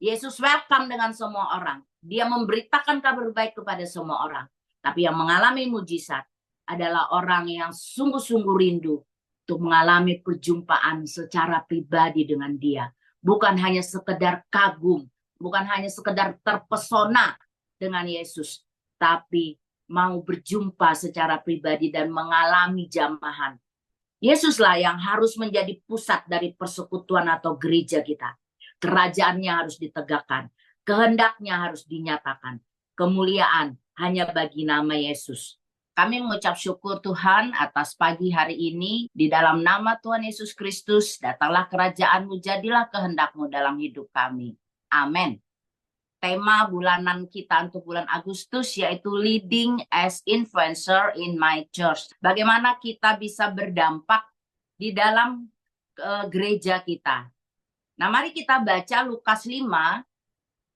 Yesus welcome dengan semua orang. Dia memberitakan kabar baik kepada semua orang. Tapi yang mengalami mujizat adalah orang yang sungguh-sungguh rindu untuk mengalami perjumpaan secara pribadi dengan dia. Bukan hanya sekedar kagum, bukan hanya sekedar terpesona dengan Yesus, tapi mau berjumpa secara pribadi dan mengalami jamahan. Yesuslah yang harus menjadi pusat dari persekutuan atau gereja kita. Kerajaannya harus ditegakkan, kehendaknya harus dinyatakan. Kemuliaan hanya bagi nama Yesus. Kami mengucap syukur Tuhan atas pagi hari ini. Di dalam nama Tuhan Yesus Kristus, datanglah kerajaan-Mu, jadilah kehendak-Mu dalam hidup kami. Amin. Tema bulanan kita untuk bulan Agustus yaitu Leading as Influencer in My Church. Bagaimana kita bisa berdampak di dalam gereja kita. Nah, mari kita baca Lukas 5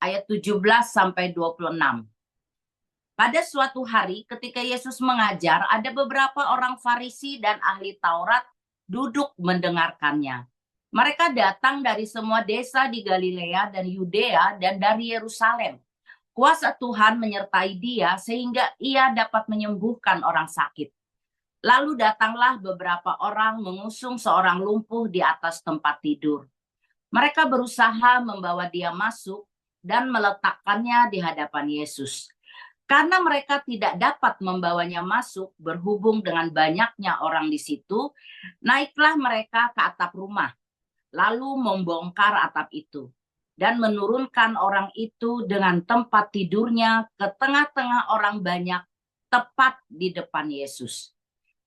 ayat 17 sampai 26. Pada suatu hari ketika Yesus mengajar, ada beberapa orang Farisi dan ahli Taurat duduk mendengarkannya. Mereka datang dari semua desa di Galilea dan Yudea dan dari Yerusalem. Kuasa Tuhan menyertai dia sehingga ia dapat menyembuhkan orang sakit. Lalu datanglah beberapa orang mengusung seorang lumpuh di atas tempat tidur. Mereka berusaha membawa dia masuk dan meletakkannya di hadapan Yesus. Karena mereka tidak dapat membawanya masuk berhubung dengan banyaknya orang di situ, naiklah mereka ke atap rumah, lalu membongkar atap itu, dan menurunkan orang itu dengan tempat tidurnya ke tengah-tengah orang banyak, tepat di depan Yesus.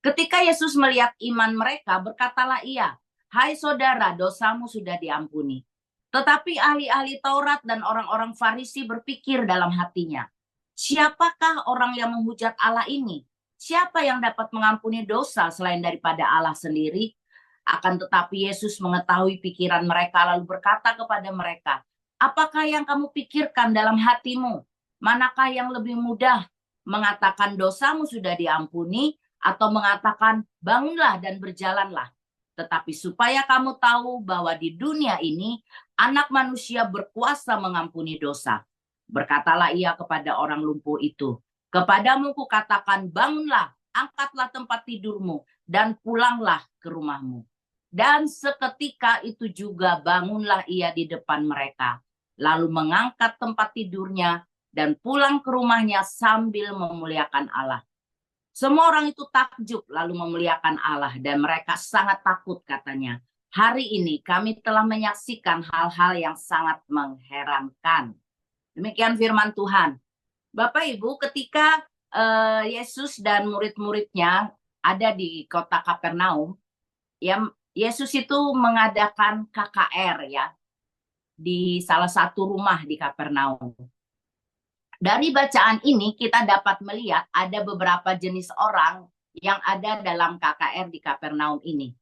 Ketika Yesus melihat iman mereka, berkatalah ia, "Hai saudara, dosamu sudah diampuni." Tetapi ahli-ahli Taurat dan orang-orang Farisi berpikir dalam hatinya, siapakah orang yang menghujat Allah ini? Siapa yang dapat mengampuni dosa selain daripada Allah sendiri? Akan tetapi Yesus mengetahui pikiran mereka lalu berkata kepada mereka, apakah yang kamu pikirkan dalam hatimu? Manakah yang lebih mudah? Mengatakan dosamu sudah diampuni atau mengatakan bangunlah dan berjalanlah? Tetapi supaya kamu tahu bahwa di dunia ini Anak Manusia berkuasa mengampuni dosa. Berkatalah ia kepada orang lumpuh itu, kepadamu kukatakan bangunlah, angkatlah tempat tidurmu, dan pulanglah ke rumahmu. Dan seketika itu juga bangunlah ia di depan mereka, lalu mengangkat tempat tidurnya dan pulang ke rumahnya sambil memuliakan Allah. Semua orang itu takjub lalu memuliakan Allah dan mereka sangat takut katanya. Hari ini kami telah menyaksikan hal-hal yang sangat mengherankan. Demikian firman Tuhan. Bapak Ibu, ketika Yesus dan murid-muridnya ada di kota Kapernaum, ya Yesus itu mengadakan KKR ya di salah satu rumah di Kapernaum. Dari bacaan ini kita dapat melihat ada beberapa jenis orang yang ada dalam KKR di Kapernaum ini.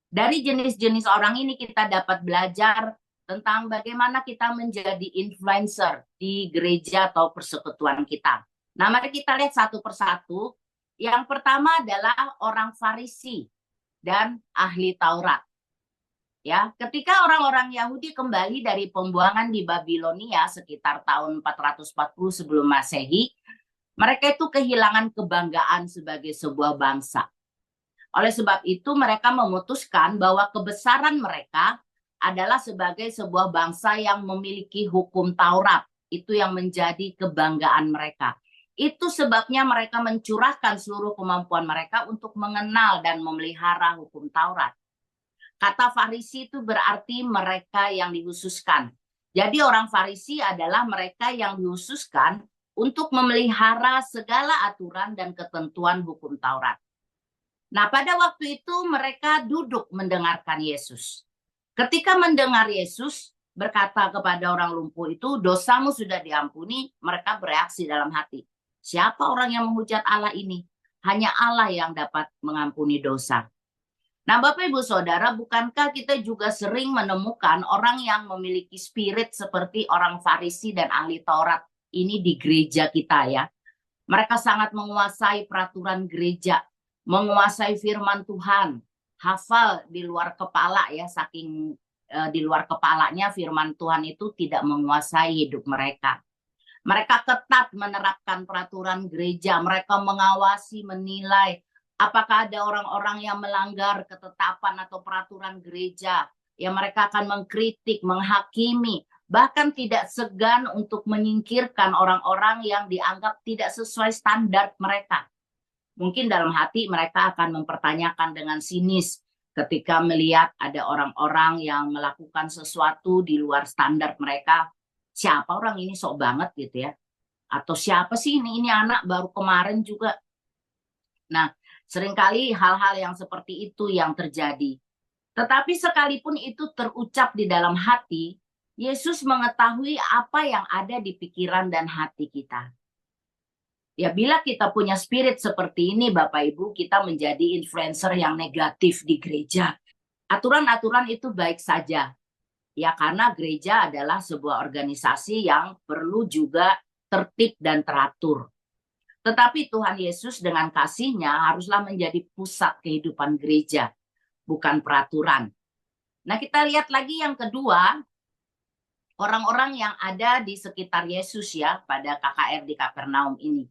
Dari jenis-jenis orang ini kita dapat belajar tentang bagaimana kita menjadi influencer di gereja atau persekutuan kita. Nah, mari kita lihat satu persatu. Yang pertama adalah orang Farisi dan ahli Taurat. Ya, ketika orang-orang Yahudi kembali dari pembuangan di Babilonia sekitar tahun 440 sebelum Masehi, mereka itu kehilangan kebanggaan sebagai sebuah bangsa. Oleh sebab itu mereka memutuskan bahwa kebesaran mereka adalah sebagai sebuah bangsa yang memiliki hukum Taurat. Itu yang menjadi kebanggaan mereka. Itu sebabnya mereka mencurahkan seluruh kemampuan mereka untuk mengenal dan memelihara hukum Taurat. Kata Farisi itu berarti mereka yang dihususkan. Jadi orang Farisi adalah mereka yang dihususkan untuk memelihara segala aturan dan ketentuan hukum Taurat. Nah, pada waktu itu mereka duduk mendengarkan Yesus. Ketika mendengar Yesus berkata kepada orang lumpuh itu, dosamu sudah diampuni, mereka bereaksi dalam hati. Siapa orang yang menghujat Allah ini? Hanya Allah yang dapat mengampuni dosa. Nah, Bapak Ibu Saudara, bukankah kita juga sering menemukan orang yang memiliki spirit seperti orang Farisi dan ahli Taurat ini di gereja kita ya? Mereka sangat menguasai peraturan gereja, menguasai firman Tuhan, hafal di luar kepala ya, saking di luar kepalanya firman Tuhan itu tidak menguasai hidup mereka. Mereka ketat menerapkan peraturan gereja, mereka mengawasi, menilai apakah ada orang-orang yang melanggar ketetapan atau peraturan gereja. Ya, mereka akan mengkritik, menghakimi, bahkan tidak segan untuk menyingkirkan orang-orang yang dianggap tidak sesuai standar mereka. Mungkin dalam hati mereka akan mempertanyakan dengan sinis ketika melihat ada orang-orang yang melakukan sesuatu di luar standar mereka. Siapa orang ini, sok banget gitu ya. Atau siapa sih ini anak baru kemarin juga. Nah, seringkali hal-hal yang seperti itu yang terjadi. Tetapi sekalipun itu terucap di dalam hati, Yesus mengetahui apa yang ada di pikiran dan hati kita. Ya, bila kita punya spirit seperti ini, Bapak Ibu, kita menjadi influencer yang negatif di gereja. Aturan-aturan itu baik saja. Ya, karena gereja adalah sebuah organisasi yang perlu juga tertib dan teratur. Tetapi Tuhan Yesus dengan kasih-Nya haruslah menjadi pusat kehidupan gereja, bukan peraturan. Nah, kita lihat lagi yang kedua, orang-orang yang ada di sekitar Yesus ya, pada KKR di Kapernaum ini.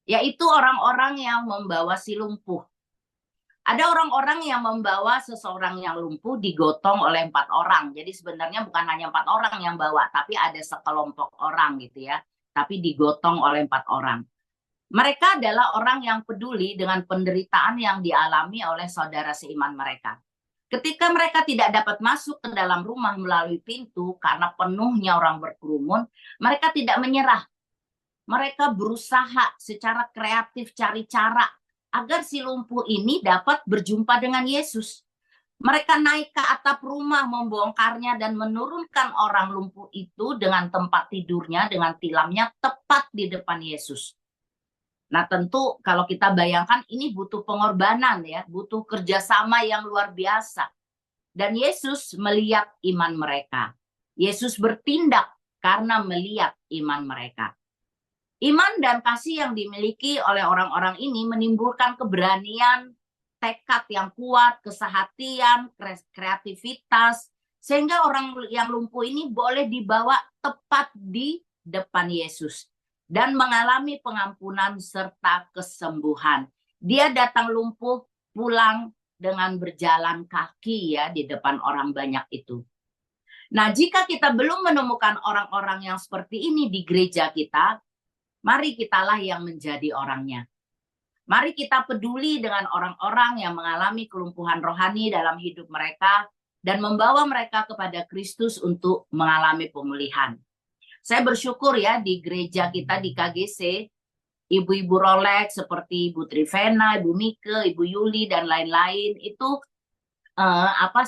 Yaitu orang-orang yang membawa si lumpuh. Ada orang-orang yang membawa seseorang yang lumpuh digotong oleh 4 orang. Jadi sebenarnya bukan hanya 4 orang yang bawa, tapi ada sekelompok orang gitu ya. Tapi digotong oleh 4 orang. Mereka adalah orang yang peduli dengan penderitaan yang dialami oleh saudara seiman mereka. Ketika mereka tidak dapat masuk ke dalam rumah melalui pintu karena penuhnya orang berkerumun, mereka tidak menyerah. Mereka berusaha secara kreatif cari cara agar si lumpuh ini dapat berjumpa dengan Yesus. Mereka naik ke atap rumah, membongkarnya dan menurunkan orang lumpuh itu dengan tempat tidurnya, dengan tilamnya tepat di depan Yesus. Nah, tentu kalau kita bayangkan ini butuh pengorbanan ya, butuh kerjasama yang luar biasa. Dan Yesus melihat iman mereka. Yesus bertindak karena melihat iman mereka. Iman dan kasih yang dimiliki oleh orang-orang ini menimbulkan keberanian, tekad yang kuat, kesehatian, kreativitas, sehingga orang yang lumpuh ini boleh dibawa tepat di depan Yesus dan mengalami pengampunan serta kesembuhan. Dia datang lumpuh, pulang dengan berjalan kaki ya di depan orang banyak itu. Nah, jika kita belum menemukan orang-orang yang seperti ini di gereja kita, mari kitalah yang menjadi orangnya. Mari kita peduli dengan orang-orang yang mengalami kelumpuhan rohani dalam hidup mereka dan membawa mereka kepada Kristus untuk mengalami pemulihan. Saya bersyukur ya di gereja kita di KGC, ibu-ibu Rolex seperti Ibu Trivena, Ibu Mike, Ibu Yuli dan lain-lain itu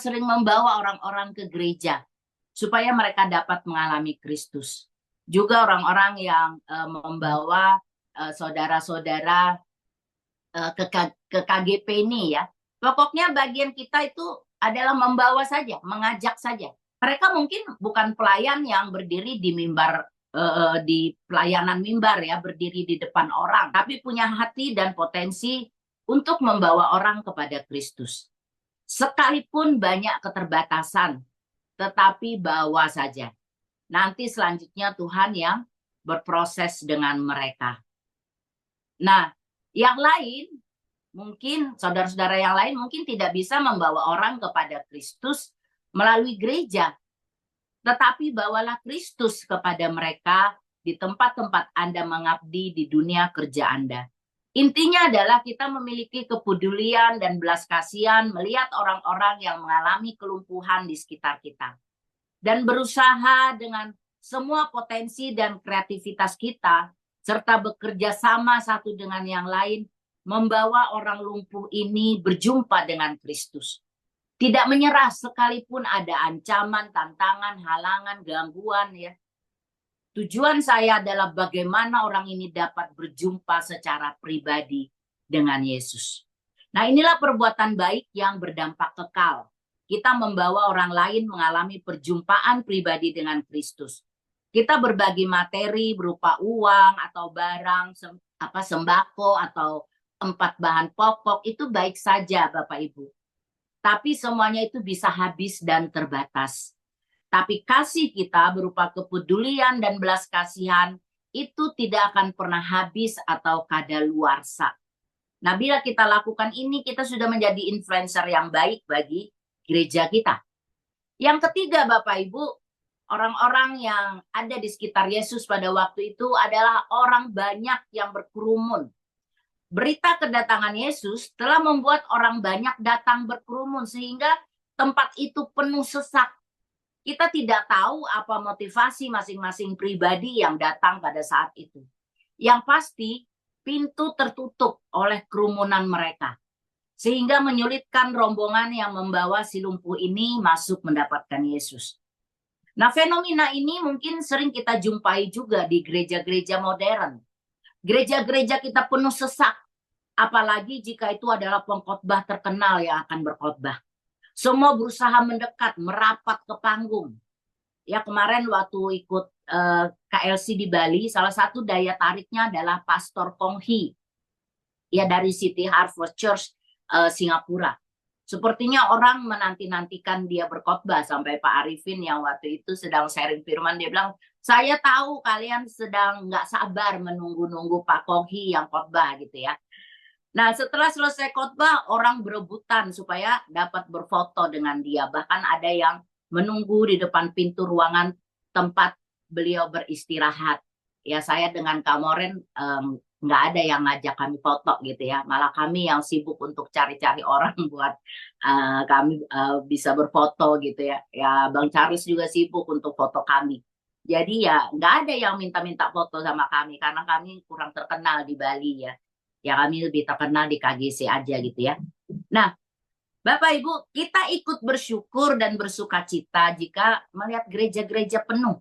sering membawa orang-orang ke gereja supaya mereka dapat mengalami Kristus. Juga orang-orang yang membawa saudara-saudara ke KGP ini ya. Pokoknya bagian kita itu adalah membawa saja, mengajak saja. Mereka mungkin bukan pelayan yang berdiri di mimbar, di pelayanan mimbar ya, berdiri di depan orang, tapi punya hati dan potensi untuk membawa orang kepada Kristus. Sekalipun banyak keterbatasan, tetapi bawa saja. Nanti selanjutnya Tuhan yang berproses dengan mereka. Nah, yang lain, mungkin saudara-saudara yang lain mungkin tidak bisa membawa orang kepada Kristus melalui gereja. Tetapi bawalah Kristus kepada mereka di tempat-tempat Anda mengabdi di dunia kerja Anda. Intinya adalah kita memiliki kepedulian dan belas kasihan melihat orang-orang yang mengalami kelumpuhan di sekitar kita. Dan berusaha dengan semua potensi dan kreativitas kita, serta bekerja sama satu dengan yang lain, membawa orang lumpuh ini berjumpa dengan Kristus. Tidak menyerah sekalipun ada ancaman, tantangan, halangan, gangguan ya. Tujuan saya adalah bagaimana orang ini dapat berjumpa secara pribadi dengan Yesus. Nah, inilah perbuatan baik yang berdampak kekal. Kita membawa orang lain mengalami perjumpaan pribadi dengan Kristus. Kita berbagi materi berupa uang atau barang, sembako atau 4 bahan pokok, itu baik saja Bapak Ibu. Tapi semuanya itu bisa habis dan terbatas. Tapi kasih kita berupa kepedulian dan belas kasihan itu tidak akan pernah habis atau kadaluarsa. Nah, bila kita lakukan ini, kita sudah menjadi influencer yang baik bagi gereja kita. Yang ketiga, Bapak Ibu, orang-orang yang ada di sekitar Yesus pada waktu itu adalah orang banyak yang berkerumun. Berita kedatangan Yesus telah membuat orang banyak datang berkerumun sehingga tempat itu penuh sesak. Kita tidak tahu apa motivasi masing-masing pribadi yang datang pada saat itu. Yang pasti, pintu tertutup oleh kerumunan mereka. Sehingga menyulitkan rombongan yang membawa si lumpuh ini masuk mendapatkan Yesus. Nah, fenomena ini mungkin sering kita jumpai juga di gereja-gereja modern. Gereja-gereja kita penuh sesak. Apalagi jika itu adalah pengkhotbah terkenal yang akan berkhotbah. Semua berusaha mendekat, merapat ke panggung. Ya, kemarin waktu ikut KLC di Bali, salah satu daya tariknya adalah Pastor Kong Hee. Ya, dari City Harvest Church Singapura. Sepertinya orang menanti-nantikan dia berkhotbah, sampai Pak Arifin yang waktu itu sedang sharing firman, dia bilang, saya tahu kalian sedang nggak sabar menunggu-nunggu Pak Kong Hee yang khotbah gitu ya. Nah, setelah selesai khotbah, orang berebutan supaya dapat berfoto dengan dia. Bahkan ada yang menunggu di depan pintu ruangan tempat beliau beristirahat. Ya, saya dengan Kak Moren nggak ada yang ngajak kami foto gitu ya. Malah kami yang sibuk untuk cari-cari orang buat kami bisa berfoto gitu ya. Ya, Bang Charles juga sibuk untuk foto kami. Jadi ya nggak ada yang minta-minta foto sama kami karena kami kurang terkenal di Bali ya. Ya kami lebih terkenal di KGC aja gitu ya. Nah, Bapak Ibu, kita ikut bersyukur dan bersuka cita jika melihat gereja-gereja penuh.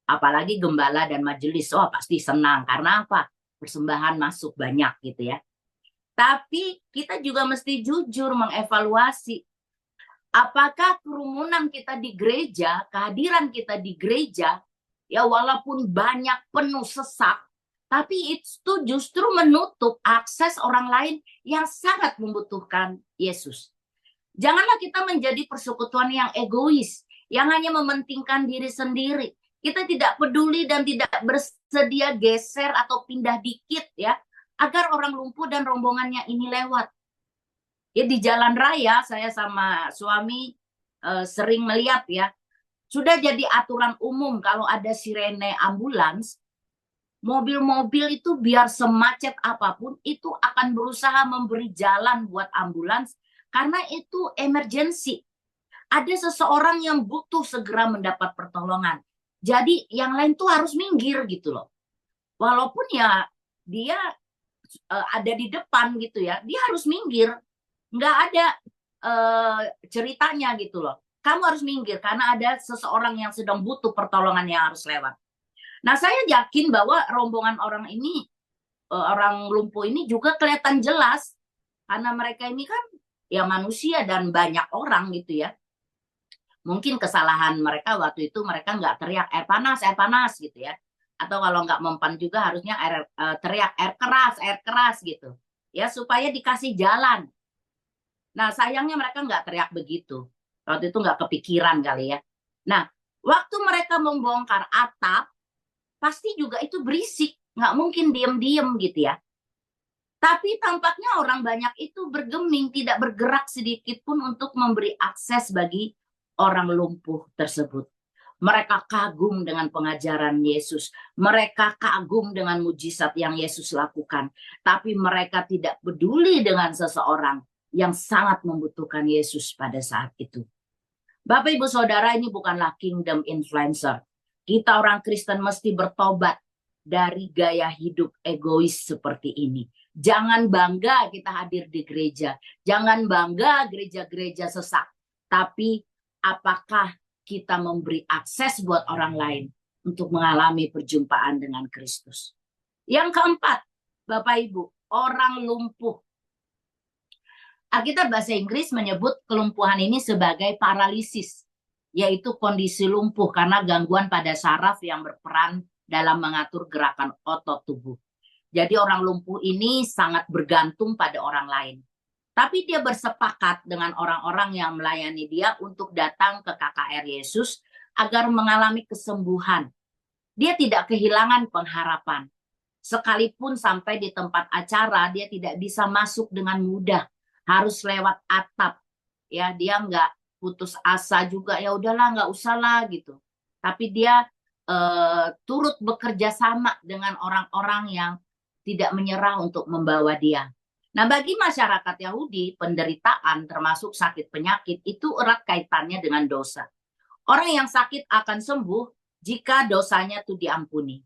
Apalagi gembala dan majelis, oh pasti senang. Karena apa? Persembahan masuk banyak gitu ya. Tapi kita juga mesti jujur mengevaluasi. Apakah kerumunan kita di gereja, kehadiran kita di gereja, ya walaupun banyak penuh sesak, tapi itu justru menutup akses orang lain yang sangat membutuhkan Yesus. Janganlah kita menjadi persekutuan yang egois, yang hanya mementingkan diri sendiri. Kita tidak peduli dan tidak bersedia geser atau pindah dikit ya, agar orang lumpuh dan rombongannya ini lewat. Ya, di jalan raya saya sama suami sering melihat ya, sudah jadi aturan umum kalau ada sirene ambulans, mobil-mobil itu biar semacet apapun itu akan berusaha memberi jalan buat ambulans karena itu emergency. Ada seseorang yang butuh segera mendapat pertolongan. Jadi yang lain tuh harus minggir gitu loh. Walaupun ya dia ada di depan gitu ya, dia harus minggir. Nggak ada ceritanya gitu loh. Kamu harus minggir karena ada seseorang yang sedang butuh pertolongan yang harus lewat. Nah, saya yakin bahwa rombongan orang ini, orang lumpuh ini juga kelihatan jelas. Karena mereka ini kan ya manusia dan banyak orang gitu ya. Mungkin kesalahan mereka waktu itu mereka nggak teriak air panas gitu ya. Atau kalau nggak mempan juga harusnya teriak air keras gitu. Ya supaya dikasih jalan. Nah, sayangnya mereka nggak teriak begitu. Waktu itu nggak kepikiran kali ya. Nah, waktu mereka membongkar atap, pasti juga itu berisik, nggak mungkin diem-diem gitu ya. Tapi tampaknya orang banyak itu bergeming, tidak bergerak sedikit pun untuk memberi akses bagi orang lumpuh tersebut. Mereka kagum dengan pengajaran Yesus. Mereka kagum dengan mujizat yang Yesus lakukan. Tapi mereka tidak peduli dengan seseorang yang sangat membutuhkan Yesus pada saat itu. Bapak, Ibu, Saudara, ini bukanlah kingdom influencer. Kita orang Kristen mesti bertobat dari gaya hidup egois seperti ini. Jangan bangga kita hadir di gereja. Jangan bangga gereja-gereja sesak. Tapi apakah kita memberi akses buat orang lain untuk mengalami perjumpaan dengan Kristus? Yang keempat, Bapak Ibu, orang lumpuh. Alkitab bahasa Inggris menyebut kelumpuhan ini sebagai paralisis, yaitu kondisi lumpuh karena gangguan pada saraf yang berperan dalam mengatur gerakan otot tubuh. Jadi orang lumpuh ini sangat bergantung pada orang lain. Tapi dia bersepakat dengan orang-orang yang melayani dia untuk datang ke KKR Yesus agar mengalami kesembuhan. Dia tidak kehilangan pengharapan. Sekalipun sampai di tempat acara, dia tidak bisa masuk dengan mudah. Harus lewat atap. Ya, dia nggak putus asa juga. Ya udahlah, nggak usah lah gitu. Tapi dia turut bekerja sama dengan orang-orang yang tidak menyerah untuk membawa dia. Nah, bagi masyarakat Yahudi, penderitaan termasuk sakit penyakit itu erat kaitannya dengan dosa. Orang yang sakit akan sembuh jika dosanya itu diampuni.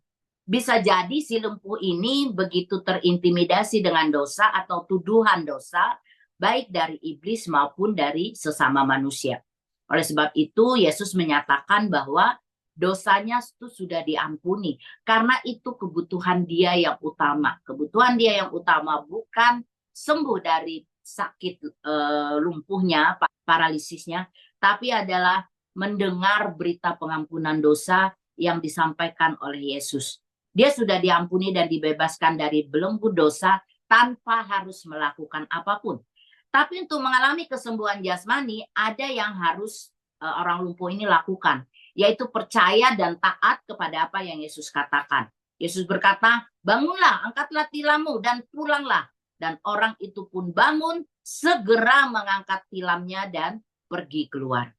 Bisa jadi si lumpuh ini begitu terintimidasi dengan dosa atau tuduhan dosa, baik dari iblis maupun dari sesama manusia. Oleh sebab itu, Yesus menyatakan bahwa dosanya itu sudah diampuni. Karena itu kebutuhan dia yang utama. Kebutuhan dia yang utama bukan sembuh dari sakit lumpuhnya, paralisisnya, tapi adalah mendengar berita pengampunan dosa yang disampaikan oleh Yesus. Dia sudah diampuni dan dibebaskan dari belenggu dosa tanpa harus melakukan apapun. Tapi untuk mengalami kesembuhan jasmani, ada yang harus orang lumpuh ini lakukan, yaitu percaya dan taat kepada apa yang Yesus katakan. Yesus berkata, bangunlah, angkatlah tilammu dan pulanglah. Dan orang itu pun bangun, segera mengangkat tilamnya dan pergi keluar.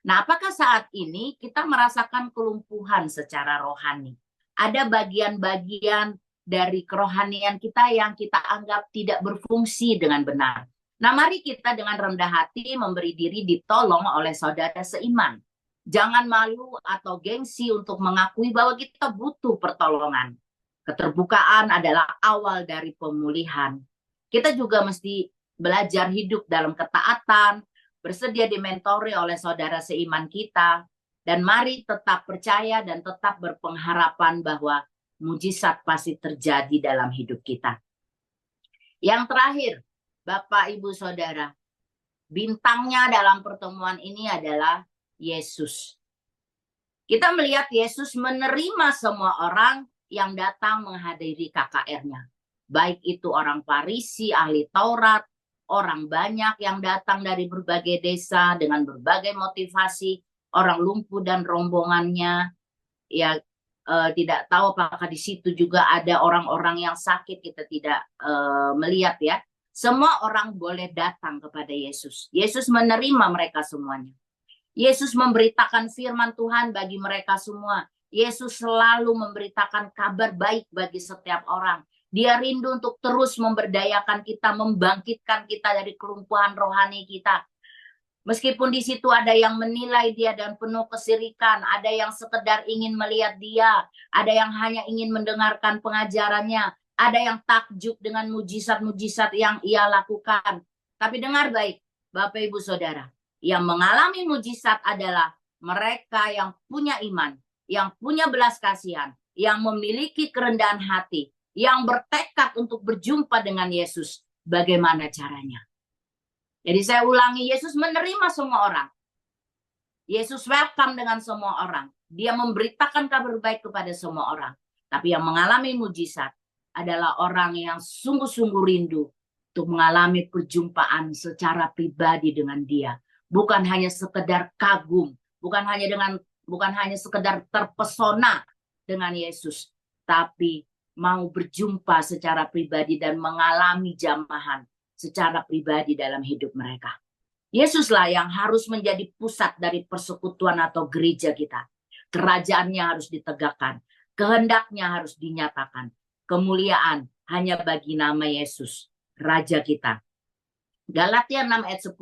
Nah, apakah saat ini kita merasakan kelumpuhan secara rohani? Ada bagian-bagian dari kerohanian kita yang kita anggap tidak berfungsi dengan benar. Nah, mari kita dengan rendah hati memberi diri ditolong oleh saudara seiman. Jangan malu atau gengsi untuk mengakui bahwa kita butuh pertolongan. Keterbukaan adalah awal dari pemulihan. Kita juga mesti belajar hidup dalam ketaatan, bersedia dimentori oleh saudara seiman kita, dan mari tetap percaya dan tetap berpengharapan bahwa mujizat pasti terjadi dalam hidup kita. Yang terakhir, Bapak, Ibu, Saudara, bintangnya dalam pertemuan ini adalah Yesus. Kita melihat Yesus menerima semua orang yang datang menghadiri KKR-nya. Baik itu orang Farisi, ahli Taurat, orang banyak yang datang dari berbagai desa dengan berbagai motivasi, orang lumpuh dan rombongannya, ya tidak tahu apakah di situ juga ada orang-orang yang sakit, kita tidak melihat ya. Semua orang boleh datang kepada Yesus. Yesus menerima mereka semuanya. Yesus memberitakan firman Tuhan bagi mereka semua. Yesus selalu memberitakan kabar baik bagi setiap orang. Dia rindu untuk terus memberdayakan kita, membangkitkan kita dari kelumpuhan rohani kita. Meskipun di situ ada yang menilai dia dan penuh kesirikan, ada yang sekedar ingin melihat dia, ada yang hanya ingin mendengarkan pengajarannya, ada yang takjub dengan mujizat-mujizat yang ia lakukan. Tapi dengar baik, Bapak Ibu Saudara, yang mengalami mujizat adalah mereka yang punya iman, yang punya belas kasihan, yang memiliki kerendahan hati, yang bertekad untuk berjumpa dengan Yesus. Bagaimana caranya? Jadi saya ulangi, Yesus menerima semua orang. Yesus welcome dengan semua orang. Dia memberitakan kabar baik kepada semua orang. Tapi yang mengalami mujizat adalah orang yang sungguh-sungguh rindu untuk mengalami perjumpaan secara pribadi dengan dia. Bukan hanya sekedar kagum, bukan hanya sekedar terpesona dengan Yesus, tapi mau berjumpa secara pribadi dan mengalami jamahan secara pribadi dalam hidup mereka. Yesuslah yang harus menjadi pusat dari persekutuan atau gereja kita. Kerajaannya harus ditegakkan, kehendaknya harus dinyatakan. Kemuliaan hanya bagi nama Yesus, Raja kita. Galatia 6 ayat 10,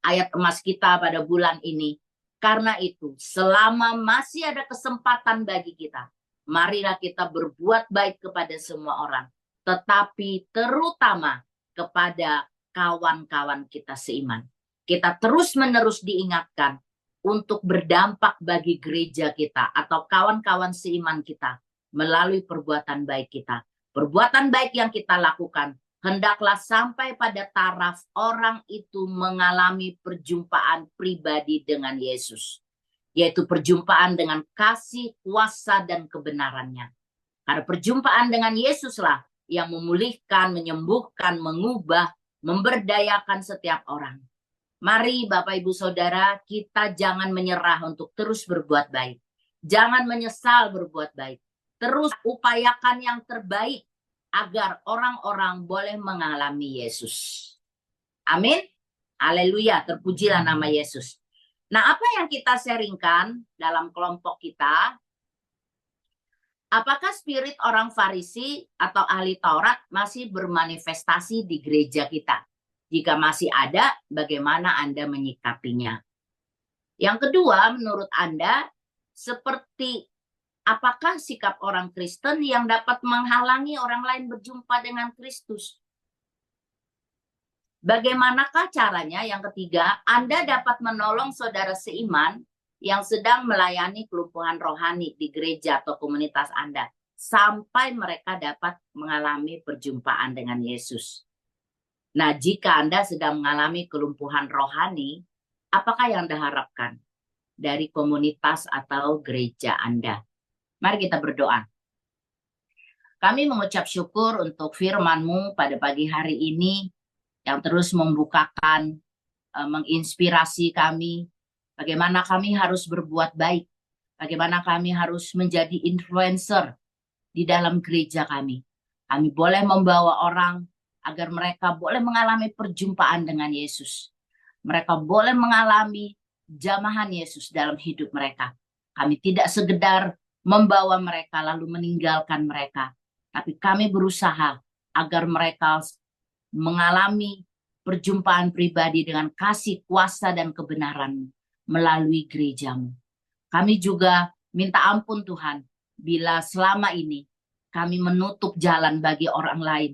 ayat emas kita pada bulan ini. Karena itu, selama masih ada kesempatan bagi kita, marilah kita berbuat baik kepada semua orang, tetapi terutama kepada kawan-kawan kita seiman. Kita terus-menerus diingatkan untuk berdampak bagi gereja kita atau kawan-kawan seiman kita melalui perbuatan baik kita. Perbuatan baik yang kita lakukan hendaklah sampai pada taraf orang itu mengalami perjumpaan pribadi dengan Yesus. Yaitu perjumpaan dengan kasih, kuasa, dan kebenarannya. Karena perjumpaan dengan Yesuslah yang memulihkan, menyembuhkan, mengubah, memberdayakan setiap orang. Mari Bapak Ibu Saudara, kita jangan menyerah untuk terus berbuat baik. Jangan menyesal berbuat baik. Terus upayakan yang terbaik agar orang-orang boleh mengalami Yesus. Amin. Haleluya, terpujilah nama Yesus. Nah, apa yang kita sharingkan dalam kelompok kita? Apakah spirit orang Farisi atau ahli Taurat masih bermanifestasi di gereja kita? Jika masih ada, bagaimana Anda menyikapinya? Yang kedua, menurut Anda, seperti apakah sikap orang Kristen yang dapat menghalangi orang lain berjumpa dengan Kristus? Bagaimanakah caranya? Yang ketiga, Anda dapat menolong saudara seiman yang sedang melayani kelumpuhan rohani di gereja atau komunitas Anda, sampai mereka dapat mengalami perjumpaan dengan Yesus. Nah, jika Anda sedang mengalami kelumpuhan rohani, apakah yang Anda harapkan dari komunitas atau gereja Anda? Mari kita berdoa. Kami mengucap syukur untuk firman-Mu pada pagi hari ini, yang terus membukakan, menginspirasi kami, bagaimana kami harus berbuat baik, bagaimana kami harus menjadi influencer di dalam gereja kami. Kami boleh membawa orang agar mereka boleh mengalami perjumpaan dengan Yesus. Mereka boleh mengalami jamahan Yesus dalam hidup mereka. Kami tidak sekedar membawa mereka lalu meninggalkan mereka, tapi kami berusaha agar mereka mengalami perjumpaan pribadi dengan kasih, kuasa, dan kebenaran melalui gerejamu. Kami juga minta ampun Tuhan, bila selama ini kami menutup jalan bagi orang lain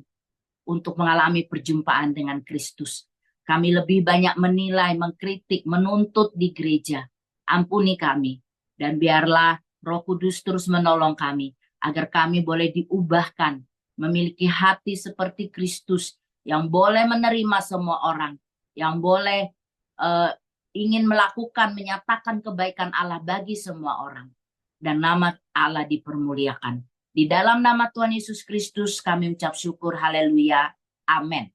untuk mengalami perjumpaan dengan Kristus. Kami lebih banyak menilai, mengkritik, menuntut di gereja. Ampuni kami, dan biarlah Roh Kudus terus menolong kami, agar kami boleh diubahkan, memiliki hati seperti Kristus, yang boleh menerima semua orang, yang boleh ingin melakukan, menyatakan kebaikan Allah bagi semua orang. Dan nama Allah dipermuliakan. Di dalam nama Tuhan Yesus Kristus kami ucap syukur, haleluya, amin.